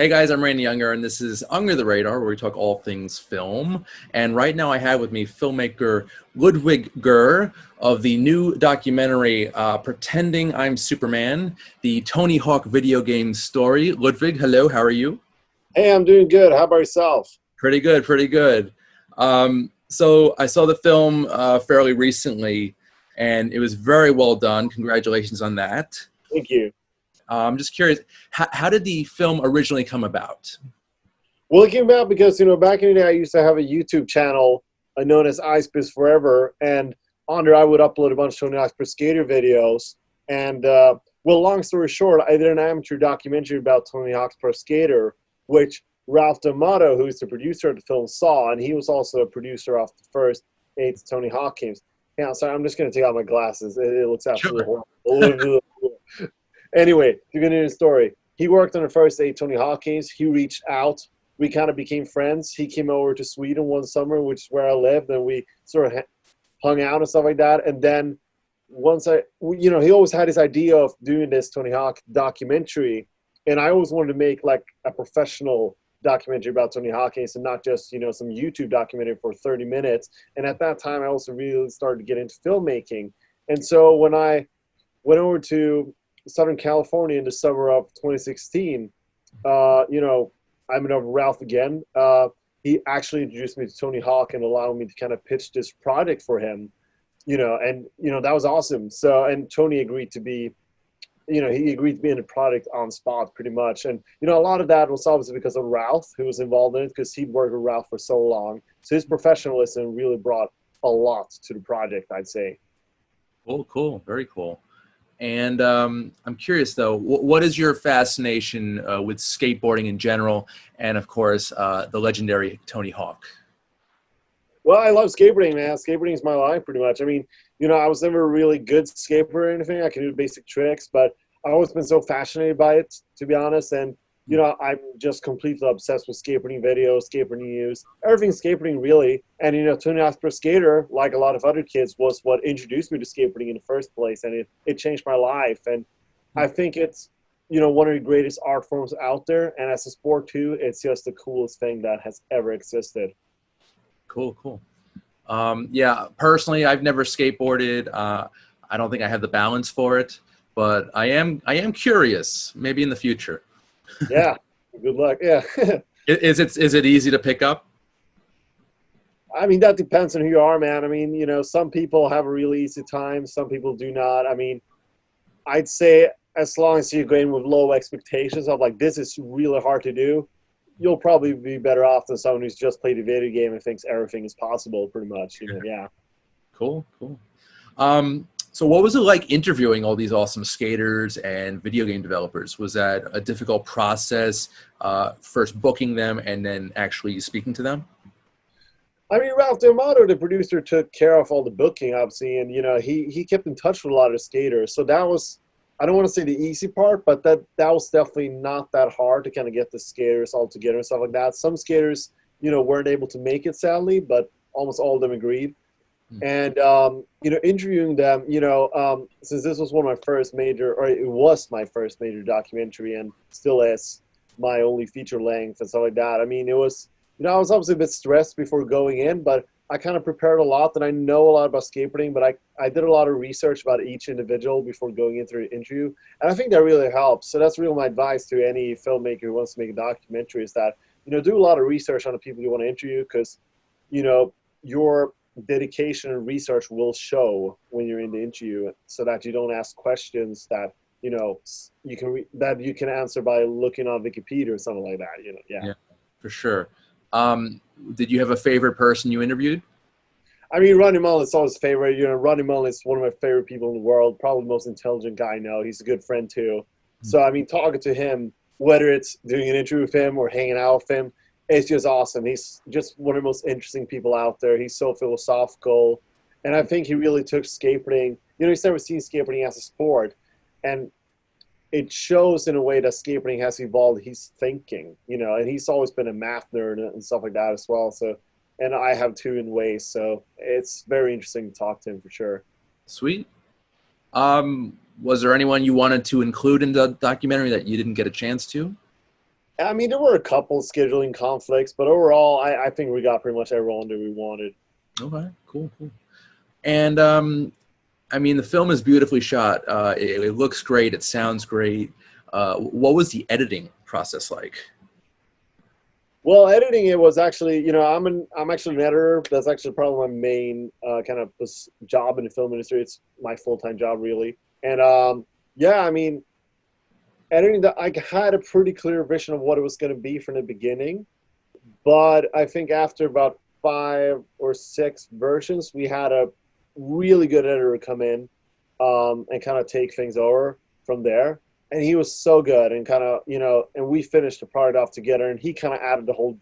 Hey guys, I'm Randy Unger, and this is Under the Radar, where we talk all things film. And right now I have with me filmmaker Ludwig Gurr of the new documentary, Pretending I'm Superman, the Tony Hawk video game story. Ludwig, hello, how are you?
Hey, I'm doing good. How about yourself?
Pretty good, pretty good. So I saw the film fairly recently, and it was very well done. Congratulations on that.
Thank you.
I'm just curious, how did the film originally come about?
Well, it came about because, back in the day, I used to have a YouTube channel known as Ice Biz Forever, and on there I would upload a bunch of Tony Hawk's Pro Skater videos. And, well, long story short, I did an amateur documentary about Tony Hawk's Pro Skater, which Ralph D'Amato, who's the producer of the film, saw, and he was also a producer of the first 8 Tony Hawk games. Yeah, sorry, I'm just going to take out my glasses. It looks absolutely horrible. Anyway, to continue the story, he worked on the first 8 Tony Hawk games. He reached out. We kind of became friends. He came over to Sweden one summer, which is where I lived, and we sort of hung out and stuff like that. And then once he always had this idea of doing this Tony Hawk documentary, and I always wanted to make like a professional documentary about Tony Hawk games and not just, some YouTube documentary for 30 minutes. And at that time, I also really started to get into filmmaking. And so when I went over to Southern California in the summer of 2016, I met up with Ralph again. He actually introduced me to Tony Hawk and allowed me to kind of pitch this project for him, and that was awesome. So, and Tony agreed to be, he agreed to be in the project on spot pretty much. And, a lot of that was obviously because of Ralph, who was involved in it, because he'd worked with Ralph for so long. So his professionalism really brought a lot to the project, I'd say.
Cool, very cool. And I'm curious, though, what is your fascination with skateboarding in general and, of course, the legendary Tony Hawk?
Well, I love skateboarding, man. Skateboarding is my life, pretty much. I mean, I was never a really good skateboarder or anything. I can do basic tricks, but I've always been so fascinated by it, to be honest. And, I'm just completely obsessed with skateboarding videos, skateboarding news, everything skateboarding, really. And, Tony Hawk's Pro Skater, like a lot of other kids, was what introduced me to skateboarding in the first place. And it changed my life. And I think it's, one of the greatest art forms out there. And as a sport, too, it's just the coolest thing that has ever existed.
Cool. Yeah, personally, I've never skateboarded. I don't think I have the balance for it, but I am curious, maybe in the future.
Yeah, good luck. Yeah.
Is it easy to pick up?
I mean, that depends on who you are, man. I mean, some people have a really easy time. Some people do not. I mean, I'd say as long as you're going with low expectations of like, this is really hard to do, you'll probably be better off than someone who's just played a video game and thinks everything is possible, pretty much. Yeah.
Cool. So what was it like interviewing all these awesome skaters and video game developers? Was that a difficult process, first booking them and then actually speaking to them?
I mean, Ralph D'Amato, the producer, took care of all the booking, obviously, and, he kept in touch with a lot of skaters. So that was, I don't want to say the easy part, but that was definitely not that hard to kind of get the skaters all together and stuff like that. Some skaters, weren't able to make it, sadly, but almost all of them agreed. And, interviewing them, since this was one of my first major, or it was my first major documentary and still is my only feature length and stuff like that. I mean, it was, I was obviously a bit stressed before going in, but I kind of prepared a lot, and I know a lot about skateboarding, but I did a lot of research about each individual before going into the interview, and I think that really helps. So that's really my advice to any filmmaker who wants to make a documentary is that, do a lot of research on the people you want to interview, because, your dedication and research will show when you're in the interview, so that you don't ask questions that, that you can answer by looking on Wikipedia or something like that,
Yeah, for sure. Did you have a favorite person you interviewed?
I mean, Ronnie Mullen's always favorite. Ronnie Mullen is one of my favorite people in the world, probably the most intelligent guy I know. He's a good friend too. So, I mean, talking to him, whether it's doing an interview with him or hanging out with him, it's just awesome. He's just one of the most interesting people out there. He's so philosophical. And I think he really took skateboarding. He's never seen skateboarding as a sport. And it shows in a way that skateboarding has evolved his thinking, and he's always been a math nerd and stuff like that as well. So, and I have too in ways. So it's very interesting to talk to him for sure.
Sweet. Was there anyone you wanted to include in the documentary that you didn't get a chance to?
I mean, there were a couple scheduling conflicts, but overall, I think we got pretty much everyone that we wanted.
Okay, cool. And I mean, the film is beautifully shot. It looks great. It sounds great. What was the editing process like?
Well, editing, it was actually, I'm actually an editor. That's actually probably my main kind of job in the film industry. It's my full-time job, really. And yeah, I mean, editing, I had a pretty clear vision of what it was going to be from the beginning. But I think after about 5 or 6 versions, we had a really good editor come in and kind of take things over from there. And he was so good and kind of, and we finished the product off together, and he kind of added the whole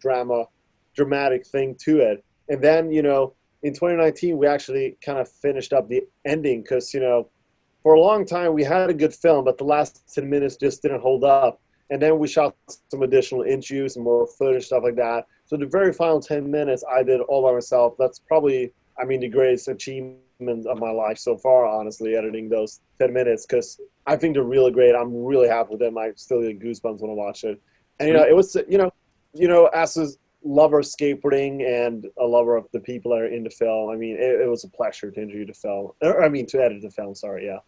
dramatic thing to it. And then, in 2019, we actually kind of finished up the ending because, for a long time we had a good film, but the last 10 minutes just didn't hold up. And then we shot some additional interviews and more footage, stuff like that. So the very final 10 minutes I did all by myself. That's probably, I mean, the greatest achievement of my life so far, honestly, editing those 10 minutes, because I think they're really great. I'm really happy with them. I still get goosebumps when I watch it. And, it was, as a lover of skateboarding and a lover of the people that are in the film, I mean, it was a pleasure to interview the film. To edit the film, sorry, yeah.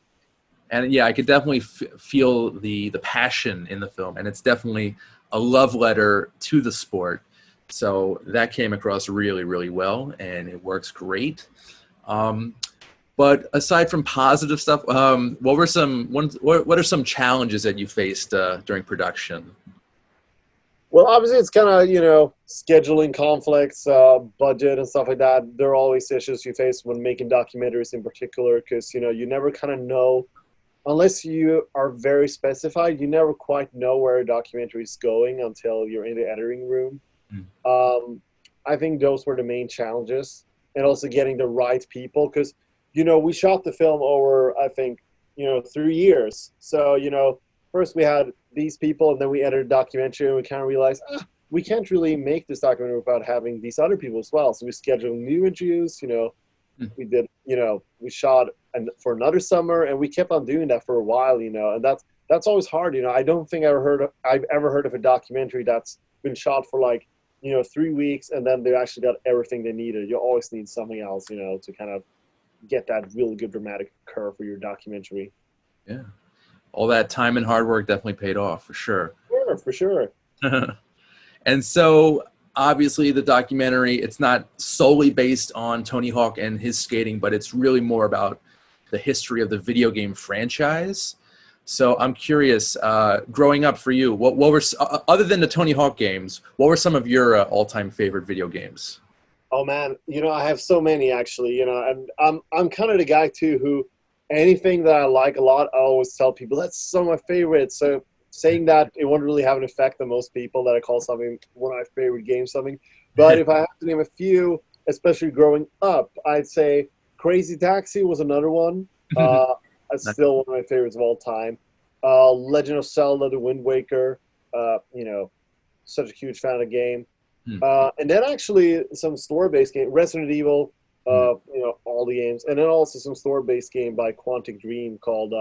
And yeah, I could definitely feel the passion in the film, and it's definitely a love letter to the sport. So that came across really, really well, and it works great. But aside from positive stuff, what are some challenges that you faced during production?
Well, obviously it's kind of, scheduling conflicts, budget and stuff like that. There are always issues you face when making documentaries in particular, because, you never kind of know, unless you are very specified, you never quite know where a documentary is going until you're in the editing room. I think those were the main challenges, and also getting the right people, because, we shot the film over, I think, 3 years. So, first we had these people, and then we edited a documentary, and we kind of realized, we can't really make this documentary without having these other people as well. So we scheduled new interviews, we did, we shot for another summer, and we kept on doing that for a while, and that's always hard. I don't think I've ever heard of a documentary that's been shot for 3 weeks, and then they actually got everything they needed. You always need something else, to kind of get that really good dramatic curve for your documentary.
Yeah. All that time and hard work definitely paid off, for sure.
Sure, for sure.
And so, obviously, the documentary, it's not solely based on Tony Hawk and his skating, but it's really more about the history of the video game franchise. So I'm curious, growing up for you, what were, other than the Tony Hawk games, what were some of your all-time favorite video games?
Oh man, I have so many actually, and I'm kind of the guy too who anything that I like a lot, I always tell people that's some of my favorites. So saying that, it won't really have an effect on most people that I call something one of my favorite games something. But if I have to name a few, especially growing up, I'd say Crazy Taxi was another one. That's still one of my favorites of all time. Legend of Zelda: The Wind Waker. Such a huge fan of the game. And then actually some store-based game, Resident Evil. All the games, and then also some store-based game by Quantic Dream called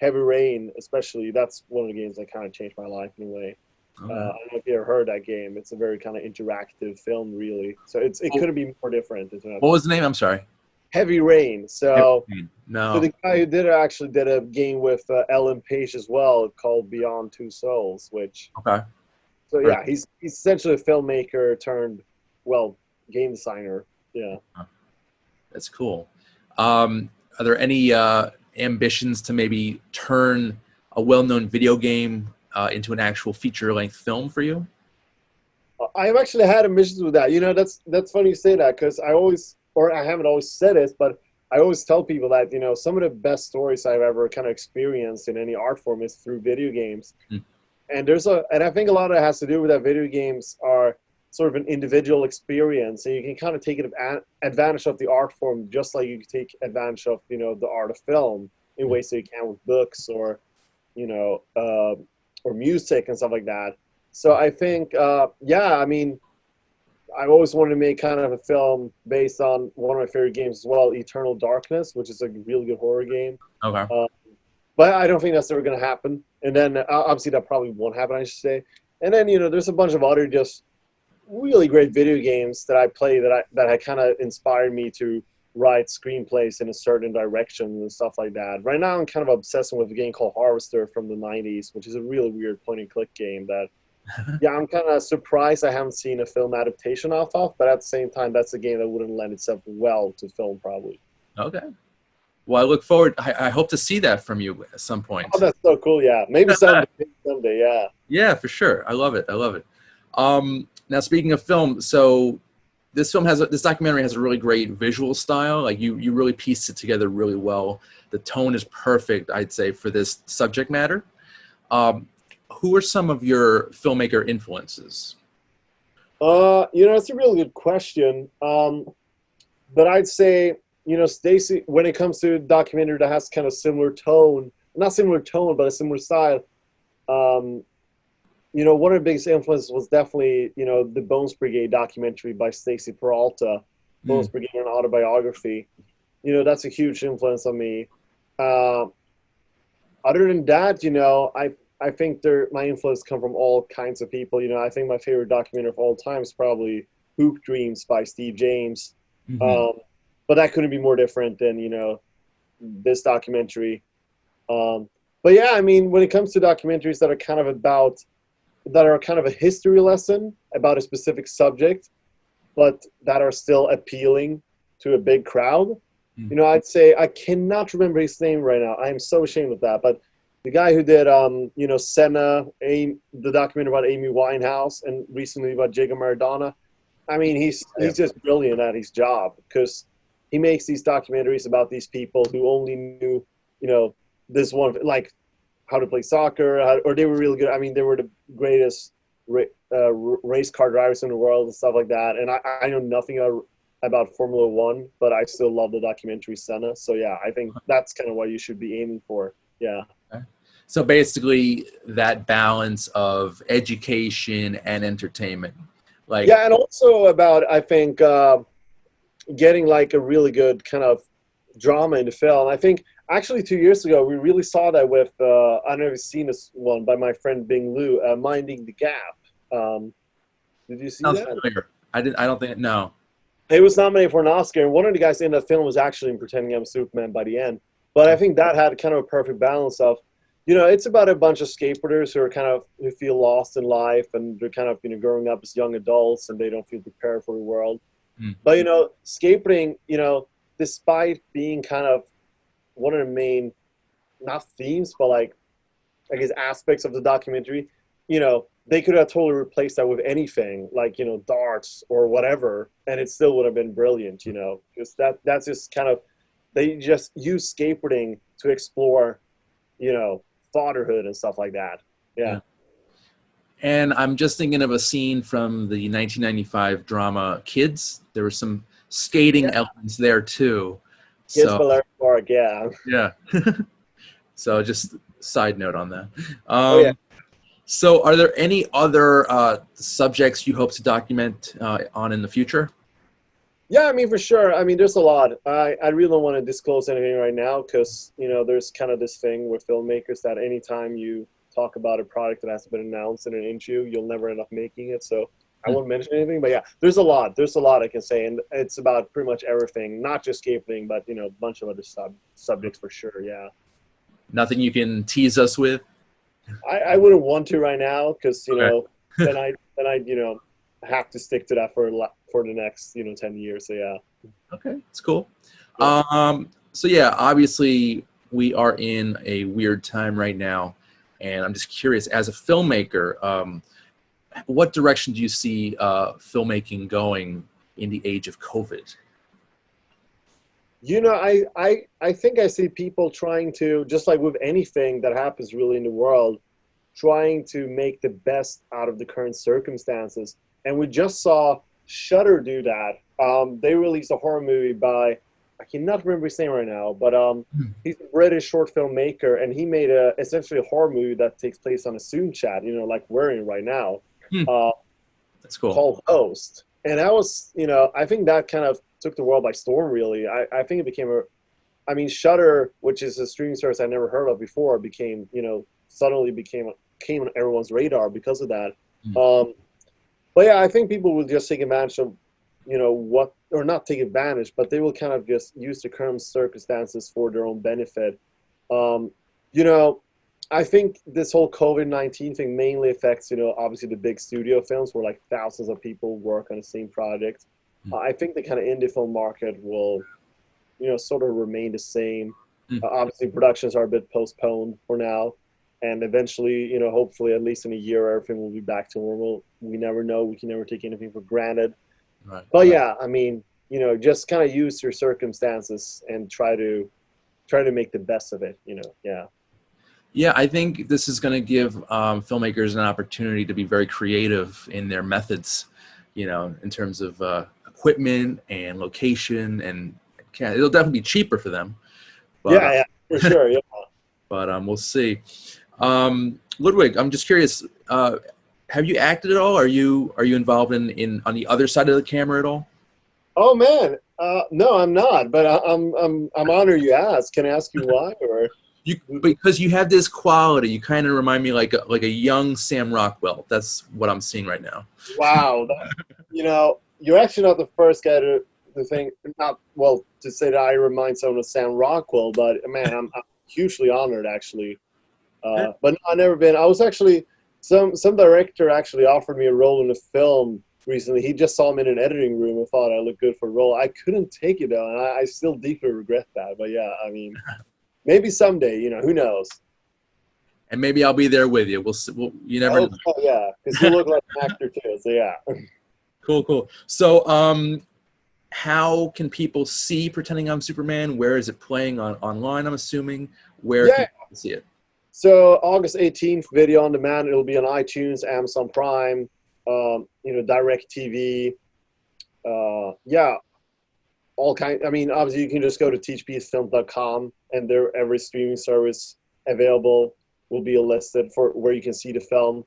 Heavy Rain. Especially, that's one of the games that kind of changed my life in a way. I don't know if you ever heard that game. It's a very kind of interactive film, really. So it
Oh.
couldn't be more different.
What was the name? I'm sorry.
Heavy Rain. So
No.
so the guy who did it actually did a game with Ellen Page as well called Beyond Two Souls, which.
Okay.
So yeah, he's essentially a filmmaker turned, well, game designer. Yeah.
That's cool. Are there any ambitions to maybe turn a well-known video game into an actual feature-length film for you?
I've actually had ambitions with that. You know, that's funny you say that, because I haven't always said it, but I always tell people that, you know, some of the best stories I've ever kind of experienced in any art form is through video games. And I think a lot of it has to do with that video games are sort of an individual experience, and you can kind of take advantage of the art form just like you can take advantage of, you know, the art of film in ways that you can with books or, you know, or music and stuff like that. So I think, yeah, I mean, I've always wanted to make kind of a film based on one of my favorite games as well, Eternal Darkness, which is a really good horror game.
Okay.
But I don't think that's ever going to happen. And then obviously that probably won't happen, I should say. And then, you know, there's a bunch of other just really great video games that I play that had kind of inspired me to write screenplays in a certain direction and stuff like that. Right now I'm kind of obsessing with a game called Harvester from the 90s, which is a really weird point-and-click game that, yeah, I'm kind of surprised I haven't seen a film adaptation of, but at the same time, that's a game that wouldn't lend itself well to film, probably.
Okay. Well, I look forward. I hope to see that from you at some point.
Oh, that's so cool! Yeah, maybe someday. Yeah.
Yeah, for sure. I love it. I love it. Now, speaking of film, so this documentary has a really great visual style. Like you really pieced it together really well. The tone is perfect, I'd say, for this subject matter. Who are some of your filmmaker influences?
You know, it's a really good question. But I'd say, you know, Stacy, when it comes to a documentary that has kind of similar tone, not similar tone, but a similar style, you know, one of the biggest influences was definitely, you know, the Bones Brigade documentary by Stacy Peralta, Bones Brigade, an autobiography. You know, that's a huge influence on me. Other than that, you know, I think my influence come from all kinds of people. You know, I think my favorite documentary of all time is probably Hoop Dreams by Steve James. But that couldn't be more different than, you know, this documentary. But yeah, I mean, when it comes to documentaries that are kind of a history lesson about a specific subject, but that are still appealing to a big crowd, you know, I'd say, I cannot remember his name right now. I am so ashamed of that. But the guy who did, you know, Senna, the documentary about Amy Winehouse, and recently about Diego Maradona, I mean, he's just brilliant at his job, because he makes these documentaries about these people who only knew, you know, this one, like how to play soccer, or they were really good. I mean, they were the greatest race car drivers in the world and stuff like that. And I know nothing about Formula One, but I still love the documentary Senna. So yeah, I think that's kind of what you should be aiming for. Yeah.
Okay. So basically that balance of education and entertainment. Like,
yeah, and also about, I think, getting like a really good kind of drama in the film. I think actually 2 years ago, we really saw that with, I don't know if you've seen this one by my friend Bing Liu, Minding the Gap. Did you see that?
Familiar. I don't think, no.
It was nominated for an Oscar, and one of the guys in that film was actually pretending I'm Superman by the end. But I think that had kind of a perfect balance of, you know, it's about a bunch of skateboarders who feel lost in life, and they're kind of, you know, growing up as young adults, and they don't feel prepared for the world. But, you know, skateboarding, you know, despite being kind of one of the main, not themes, but like, I guess, aspects of the documentary, you know, they could have totally replaced that with anything, like, you know, darts or whatever, and it still would have been brilliant, you know, because that's just kind of, they just use skateboarding to explore, you know, fatherhood and stuff like that. Yeah.
And I'm just thinking of a scene from the 1995 drama Kids. There were some skating elements there too.
Kids Valera Park, yeah.
Yeah. So just side note on that.
Yeah.
So are there any other subjects you hope to document on in the future?
Yeah, I mean, for sure. I mean, there's a lot. I really don't want to disclose anything right now because, you know, there's kind of this thing with filmmakers that anytime you talk about a product that has been announced in an interview, you'll never end up making it. So I won't mention anything, but yeah, there's a lot I can say, and it's about pretty much everything, not just skateboarding, but a bunch of other subjects for sure. Yeah.
Nothing you can tease us with?
I wouldn't want to right now, because
Okay.
then I have to stick to that for the next 10 years. So yeah.
Okay, it's cool.
Yeah.
So yeah, obviously we are in a weird time right now, and I'm just curious, as a filmmaker, what direction do you see filmmaking going in the age of COVID?
I think I see people trying to, just like with anything that happens really in the world, trying to make the best out of the current circumstances. And we just saw Shudder do that. They released a horror movie by, I cannot remember his name right now, but he's a British short filmmaker, and he made essentially a horror movie that takes place on a Zoom chat, like we're in right now.
That's cool.
Called Host. And that was, I think that kind of took the world by storm, really. I think it became Shudder, which is a streaming service I never heard of before, suddenly came on everyone's radar because of that. But yeah, I think people will just take advantage of, or not take advantage, but they will kind of just use the current circumstances for their own benefit. I think this whole COVID-19 thing mainly affects, obviously the big studio films where like thousands of people work on the same project. I think the kind of indie film market will, sort of remain the same. Obviously productions are a bit postponed for now, and eventually, hopefully at least in a year, everything will be back to normal. We never know. We can never take anything for granted.
Right.
But yeah, just kind of use your circumstances and try to make the best of it, yeah.
Yeah, I think this is going to give filmmakers an opportunity to be very creative in their methods, in terms of equipment and location, and it'll definitely be cheaper for them. But,
yeah, for sure, yeah.
But we'll see. Ludwig, I'm just curious. Have you acted at all? Are you involved in on the other side of the camera at all?
Oh man, no, I'm not. But I'm honored you asked. Can I ask you why? Or
because you have this quality, you kind of remind me like a young Sam Rockwell. That's what I'm seeing right now.
Wow, you're actually not the first guy to think, to say that I remind someone of Sam Rockwell. But man, I'm hugely honored actually. But no, I've never been. I was actually some director actually offered me a role in a film recently. He just saw me in an editing room and thought I looked good for a role. I couldn't take it though, and I still deeply regret that. But yeah, maybe someday, who knows?
And maybe I'll be there with you. We'll see. You never know.
Oh yeah, because you look like an actor too. So yeah.
Cool. So how can people see Pretending I'm Superman? Where is it playing online? I'm assuming. Where can people see it?
So August 18th, video on demand. It'll be on iTunes, Amazon Prime, Direct TV. All kind. Obviously you can just go to teachpeacefilm.com, and every streaming service available will be listed for where you can see the film.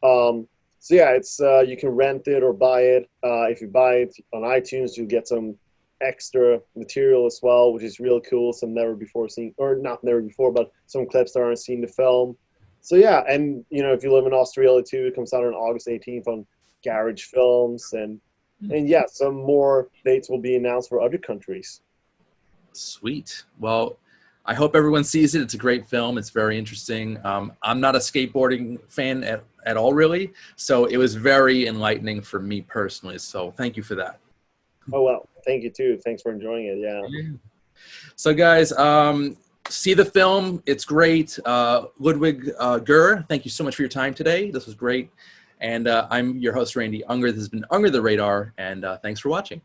So yeah, it's you can rent it or buy it. If you buy it on iTunes, you'll get some extra material as well, which is really cool. Some never before seen, or not never before, but some clips that aren't seen the film. So yeah, and if you live in Australia too, it comes out on August 18th on Garage Films, and yeah, some more dates will be announced for other countries.
Sweet. Well, I hope everyone sees it. It's a great film. It's very interesting. I'm not a skateboarding fan at all, really. So it was very enlightening for me personally. So thank you for that.
Oh, well, thank you too. Thanks for enjoying it. Yeah.
So guys, see the film. It's great. Ludwig Gurr, thank you so much for your time today. This was great. And I'm your host, Randy Unger. This has been Unger the Radar. And thanks for watching.